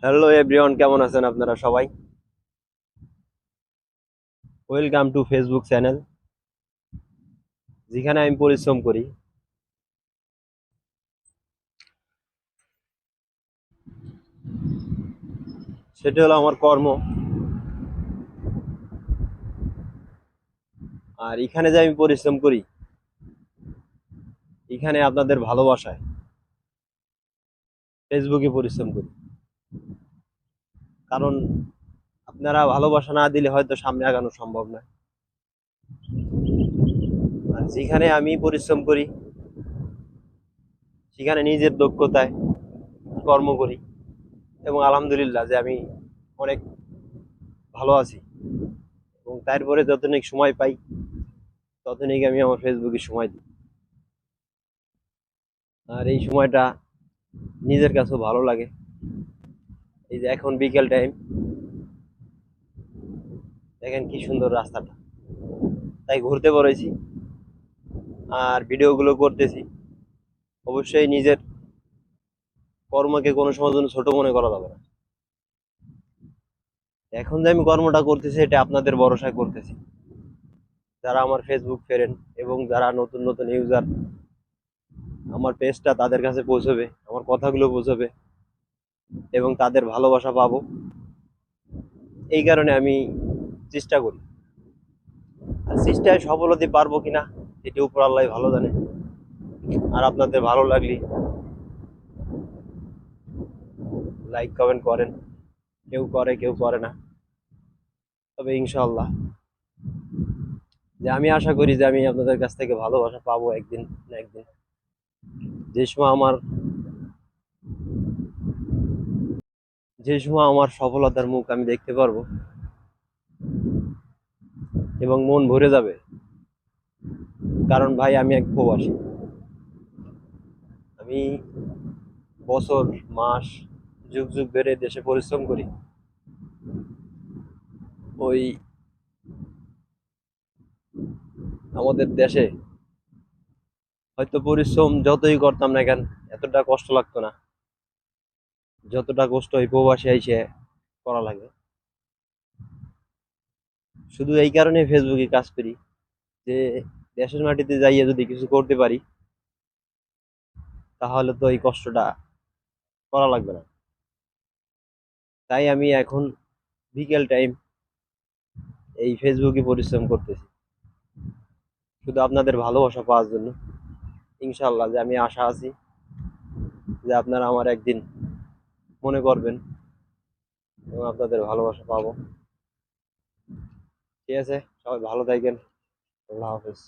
Hello everyone, কেমন আছেন আপনারা সবাই? ওয়েলকাম টু ফেসবুক চ্যানেল, যেখানে আমি পরিশ্রম করি। সেটা হলো আমার কর্ম। আর এখানে যে আমি পরিশ্রম করি, এখানে আপনাদের ভালোবাসায় ফেসবুকে পরিশ্রম করি। কারণ আপনারা ভালোবাসা না দিলে হয়তো সামনে আগানো সম্ভব নয়। আর যেখানে আমি পরিশ্রম করি, সেখানে নিজের দক্ষতায় কর্ম করি, এবং আলহামদুলিল্লাহ যে আমি অনেক ভালো আছি। এবং তারপরে যতটুকু সময় পাই, ততটুকু আমি আমার ফেসবুকে সময় দিই। আর এই সময়টা নিজের কাছেও ভালো লাগে। এই যে এখন বিকেল টাইম, দেখেন কি সুন্দর রাস্তাটা, তাই ঘুরতে বেরোইছি আর ভিডিওগুলো করতেছি। অবশ্যই নিজের কর্মকে কোনো সময়ের জন্য ছোট মনে করা যাবে না। এখন যে আমি কর্মটা করতেছি, এটা আপনাদের ভরসায় করতেছি। যারা আমার ফেসবুক ফ্রেন্ড এবং যারা নতুন নতুন ইউজার, আমার পেজটা তাদের কাছে পৌঁছবে, আমার কথাগুলো পৌঁছবে এবং তাদের ভালোবাসা পাবো। এই কারণে আমি চেষ্টা করি। আর চেষ্টায় সফল হতে পারবো কিনা, এটি উপর আল্লাহ ভালো জানে। আর আপনাদের ভালো লাগলে লাইক কমেন্ট করেন। কেউ করে, কেউ করে না। তবে ইনশাআল্লাহ যে আমি আশা করি যে আমি আপনাদের কাছ থেকে ভালোবাসা পাবো একদিন না একদিন। যে সময় আমার যে সময় আমার সফলতার মুখ আমি দেখতে পারবো এবং মন ভরে যাবে। কারণ ভাই, আমি এক প্রবাসী। আমি বছর, মাস, যুগ যুগ ধরে দেশে পরিশ্রম করি। ওই আমাদের দেশে হয়তো পরিশ্রম যতই করতাম না কেন, এতটা কষ্ট লাগতো না যতটা কষ্ট এই প্রবাসী এসে করা লাগে। শুধু এই কারণে ফেসবুকে কাজ করি যে দেশের মাটিতে যাইয়ে যদি কিছু করতে পারি, তাহলে তো এই কষ্টটা করা লাগবে না। তাই আমি এখন বিকেল টাইম এই ফেসবুকে পরিশ্রম করতেছি, শুধু আপনাদের ভালোবাসা পাওয়ার জন্য। ইনশাল্লাহ যে আমি আশা আছি যে আপনারা আমার একদিন মনে করবেন এবং আপনাদের ভালোবাসা পাবো। ঠিক আছে, সবাই ভালো থাকবেন। আল্লাহ হাফেজ।